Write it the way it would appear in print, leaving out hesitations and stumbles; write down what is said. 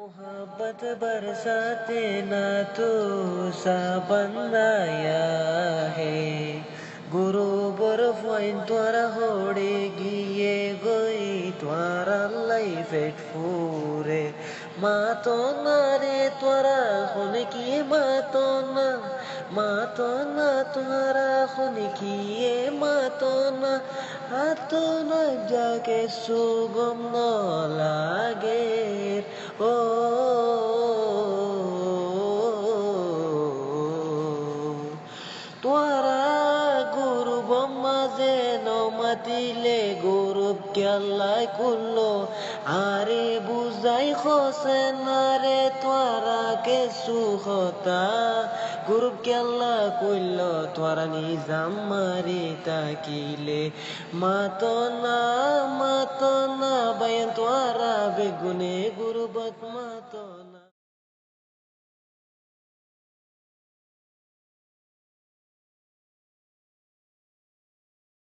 मोहब्बत बरसाते ना तो साबन आया है गुरु बर्फ वाइन त्वारा होड़े गिए गई त्वारा लाइफ एट फूरे मातो ना रे त्वारा होने की मातो ना तुम्हारा होने की ये मातो ना हाथो ना जाके सुगम न लागे ও তোরা গুরু ব্রহ্মা যেন মাতিলে গৌরব কেল্লাই করলো আরে বুঝাই খসে না রে তোরা কে সুখতা গৌরব কেল্লা কইল তোরা নিজাম মারি তাকিলে মাতো না বায়ান তোরা বেগুনে গুরুবত মাতো না